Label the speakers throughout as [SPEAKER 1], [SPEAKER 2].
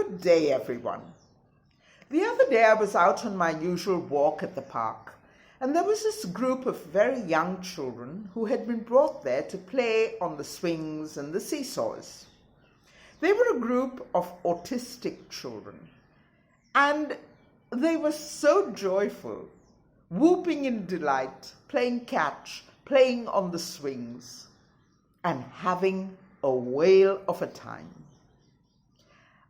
[SPEAKER 1] Good day, everyone. The other day I was out on my usual walk at the park, and there was this group of very young children who had been brought there to play on the swings and the seesaws. They were a group of autistic children, and they were so joyful, whooping in delight, playing catch, playing on the swings, and having a whale of a time.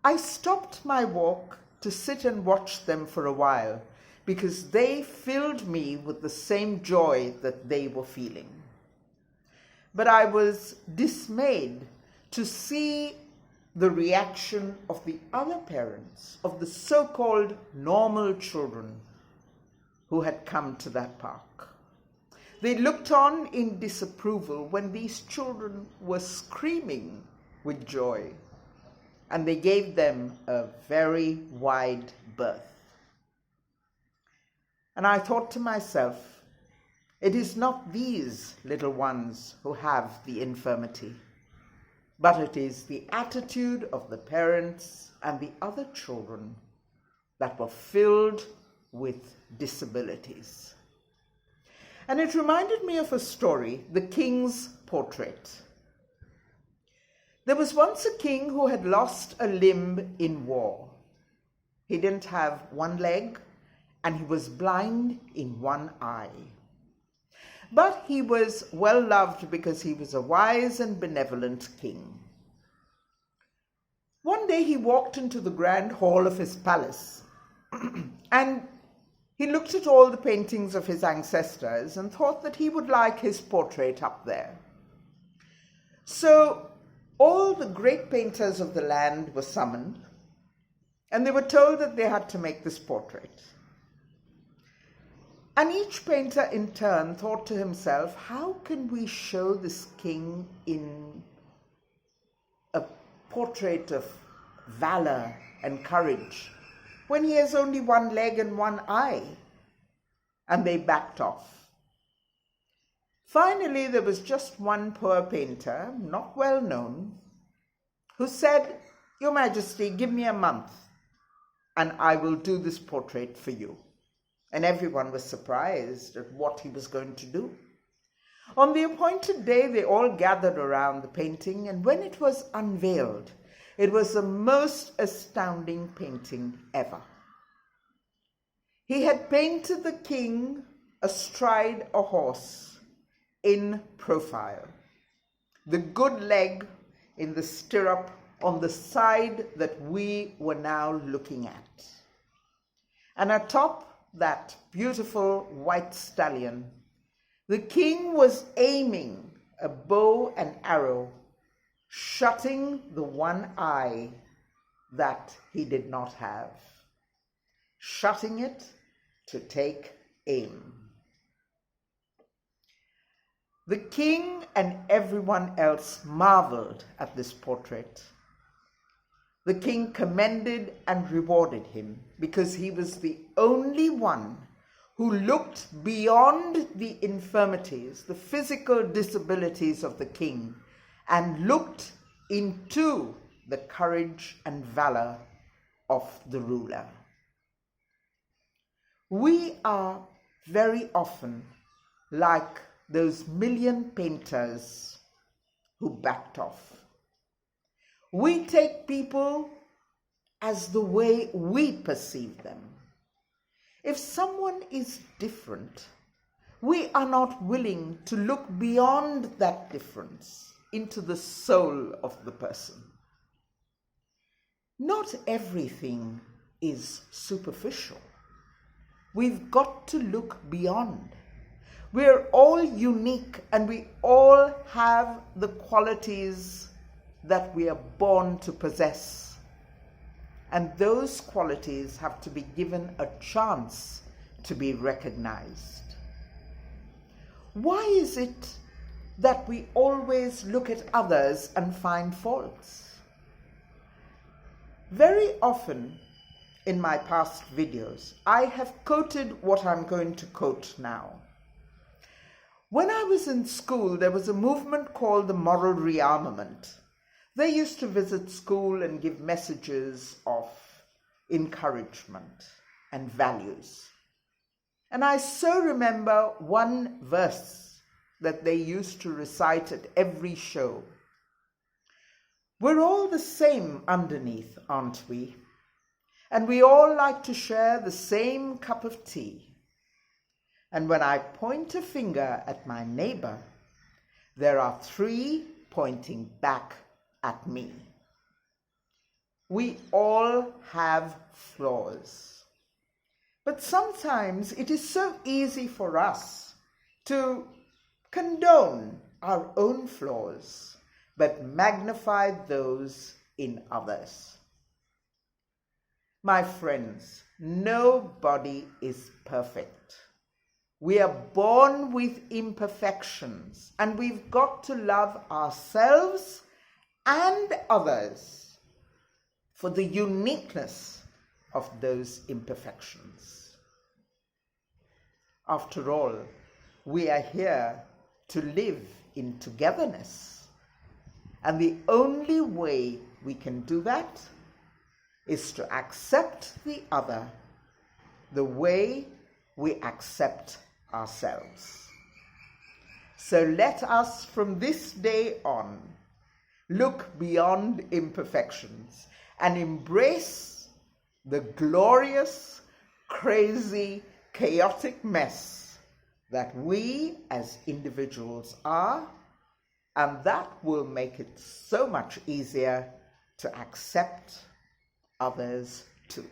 [SPEAKER 1] I stopped my walk to sit and watch them for a while because they filled me with the same joy that they were feeling. But I was dismayed to see the reaction of the other parents, of the so-called normal children who had come to that park. They looked on in disapproval when these children were screaming with joy, and they gave them a very wide berth. And I thought to myself, it is not these little ones who have the infirmity, but it is the attitude of the parents and the other children that were filled with disabilities. And it reminded me of a story, The King's Portrait. There was once a king who had lost a limb in war. He didn't have one leg, and he was blind in one eye. But he was well loved because he was a wise and benevolent king. One day he walked into the grand hall of his palace, and he looked at all the paintings of his ancestors and thought that he would like his portrait up there. So all the great painters of the land were summoned, and they were told that they had to make this portrait. And each painter in turn thought to himself, how can we show this king in a portrait of valor and courage when he has only one leg and one eye? And they backed off. Finally, there was just one poor painter, not well known, who said, Your Majesty, give me a month and I will do this portrait for you. And everyone was surprised at what he was going to do. On the appointed day, they all gathered around the painting, and when it was unveiled, it was the most astounding painting ever. He had painted the king astride a horse in profile, the good leg in the stirrup on the side that we were now looking at. And atop that beautiful white stallion, the king was aiming a bow and arrow, shutting the one eye that he did not have, shutting it to take aim. The king and everyone else marveled at this portrait. The king commended and rewarded him because he was the only one who looked beyond the infirmities, the physical disabilities of the king, and looked into the courage and valor of the ruler. We are very often like those million painters who backed off. We take people as the way we perceive them. If someone is different, we are not willing to look beyond that difference into the soul of the person. Not everything is superficial. We've got to look beyond. We're all unique, and we all have the qualities that we are born to possess. And those qualities have to be given a chance to be recognized. Why is it that we always look at others and find faults? Very often in my past videos, I have quoted what I'm going to quote now. When I was in school, there was a movement called the moral rearmament. They used to visit school and give messages of encouragement and values. And I so remember one verse that they used to recite at every show. We're all the same underneath, aren't we? And we all like to share the same cup of tea. And when I point a finger at my neighbor, there are 3 pointing back at me. We all have flaws. But sometimes it is so easy for us to condone our own flaws, but magnify those in others. My friends, nobody is perfect. We are born with imperfections, and we've got to love ourselves and others for the uniqueness of those imperfections. After all, we are here to live in togetherness, and the only way we can do that is to accept the other the way we accept ourselves. So let us from this day on look beyond imperfections and embrace the glorious, crazy, chaotic mess that we as individuals are, and that will make it so much easier to accept others too.